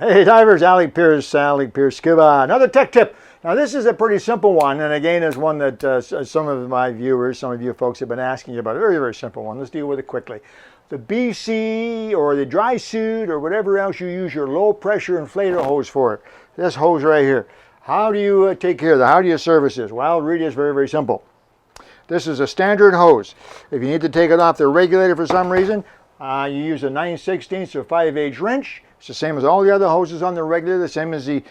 Hey divers, Alec, Peirce, Scuba. Another tech tip. Now this is a pretty simple one, and again is one that some of my viewers, some of you folks have been asking about. A very, very simple one. Let's deal with it quickly. The BC or the dry suit or whatever else you use your low pressure inflator hose for. This hose right here. How do you take care of that? How do you service this? Well, really it's very, very simple. This is a standard hose. If you need to take it off the regulator for some reason, you use a 9/16 or 5/8 wrench. It's the same as all the other hoses on the regulator, the same as the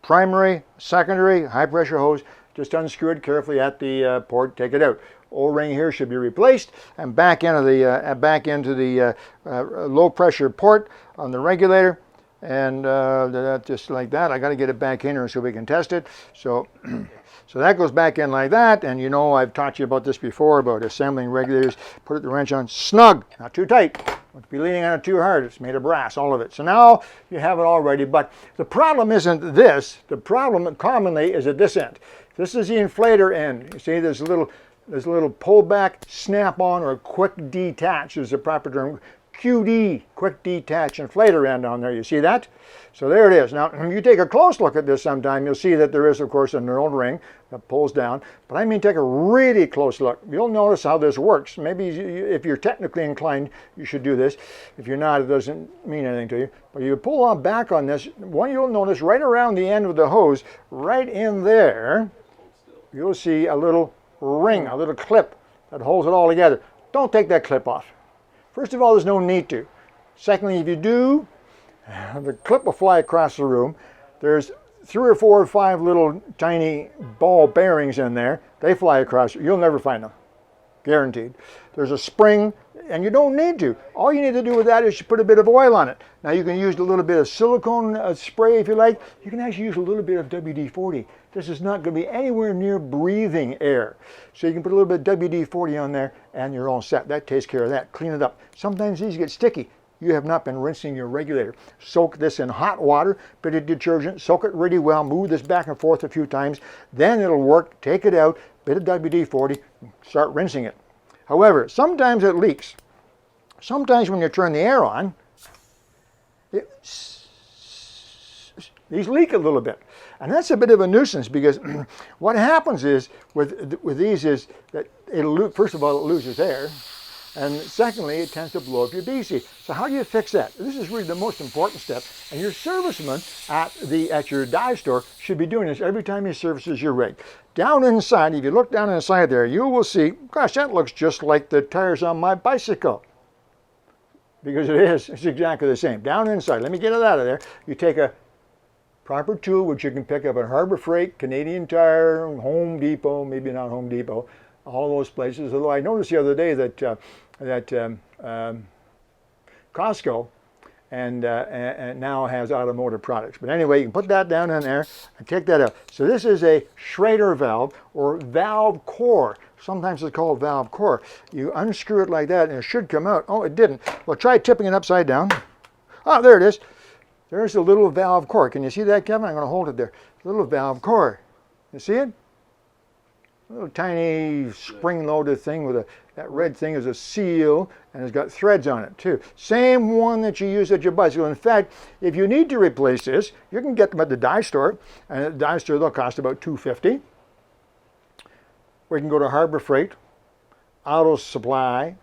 primary, secondary, high pressure hose. Just unscrew it carefully at the port, take it out. O-ring here should be replaced, and back into the low pressure port on the regulator, and just like that. I got to get it back in here so we can test it. So that goes back in like that, and you know I've taught you about this before, about assembling regulators. Put the wrench on snug, not too tight. Don't be leaning on it too hard. It's made of brass, all of it. So now you have it all ready, but the problem isn't this. The problem commonly is at this end. This is the inflator end. You see there's a little pullback, snap-on, or quick detach is the proper term. QD, quick detach inflator end on there. You see that? So there it is. Now, if you take a close look at this sometime, you'll see that there is, of course, a knurled ring that pulls down. But I mean, take a really close look. You'll notice how this works. Maybe if you're technically inclined, you should do this. If you're not, it doesn't mean anything to you. But you pull on back on this, what you'll notice right around the end of the hose, right in there, you'll see a little ring, a little clip that holds it all together. Don't take that clip off. First of all, there's no need to. Secondly, if you do, the clip will fly across the room. There's 3 or 4 or 5 little tiny ball bearings in there. They fly across. You'll never find them. Guaranteed. There's a spring, and you don't need to. All you need to do with that is you put a bit of oil on it. Now you can use a little bit of silicone spray if you like. You can actually use a little bit of WD-40. This is not going to be anywhere near breathing air. So you can put a little bit of WD-40 on there and you're all set. That takes care of that. Clean it up. Sometimes these get sticky. You have not been rinsing your regulator. Soak this in hot water, bit of detergent, soak it really well, move this back and forth a few times, then it'll work. Take it out, bit of WD-40, start rinsing it. However, sometimes it leaks. Sometimes when you turn the air on, these leak a little bit. And that's a bit of a nuisance because what happens is with these is that first of all, it loses air. And secondly, it tends to blow up your BC. So how do you fix that? This is really the most important step. And your serviceman at your dive store should be doing this every time he services your rig. Down inside, if you look down inside there, you will see, gosh, that looks just like the tires on my bicycle. Because it is. It's exactly the same. Down inside, let me get it out of there. You take a proper tool, which you can pick up at Harbor Freight, Canadian Tire, Home Depot, maybe not Home Depot, all those places. Although I noticed the other day that Costco and now has automotive products. But anyway, you can put that down in there and take that out. So this is a Schrader valve or valve core. Sometimes it's called valve core. You unscrew it like that and it should come out. Oh, it didn't. Well, try tipping it upside down. Oh, there it is. There's a little valve core. Can you see that, Kevin? I'm going to hold it there. Little valve core. You see it? A little tiny spring-loaded thing with that red thing is a seal, and it's got threads on it too. Same one that you use at your bicycle. In fact, if you need to replace this, you can get them at the dive store, and at the dive store they'll cost about $2.50. Or you can go to Harbor Freight, Auto Supply,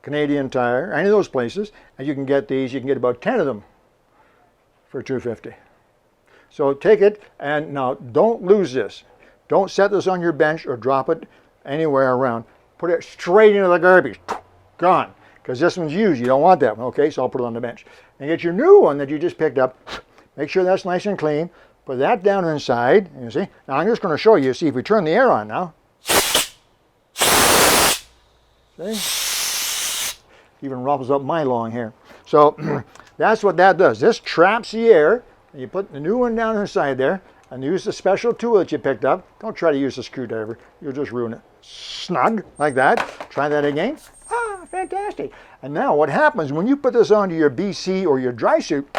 Canadian Tire, any of those places, and you can get these. You can get about 10 of them for $2.50. So take it, and now don't lose this. Don't set this on your bench or drop it anywhere around. Put it straight into the garbage. Gone. Because this one's used. You don't want that one. Okay, so I'll put it on the bench. And get your new one that you just picked up. Make sure that's nice and clean. Put that down inside. You see? Now I'm just going to show you. See, if we turn the air on now. See? Even ruffles up my long hair. So that's what that does. This traps the air. And you put the new one down inside there. And use the special tool that you picked up. Don't try to use a screwdriver. You'll just ruin it. Snug, like that. Try that again. Ah, fantastic. And now what happens when you put this onto your BC or your dry suit,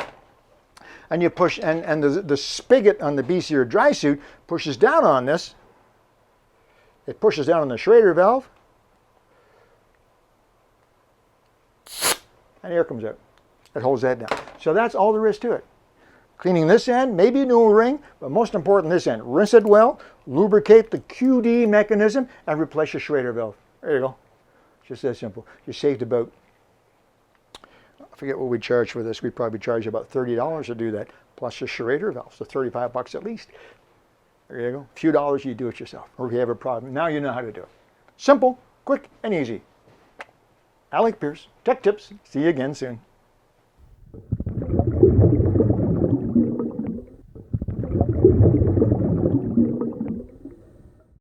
and you push, and the spigot on the BC or dry suit pushes down on this. It pushes down on the Schrader valve. And air comes out. It holds that down. So that's all there is to it. Cleaning this end, maybe a new ring, but most important this end. Rinse it well, lubricate the QD mechanism, and replace your Schrader valve. There you go. Just that simple. You saved about, I forget what we charge for this. We probably charge about $30 to do that, plus your Schrader valve, so 35 bucks at least. There you go. A few dollars, you do it yourself. Or if you have a problem, now you know how to do it. Simple, quick, and easy. Alec Peirce, Tech Tips. See you again soon.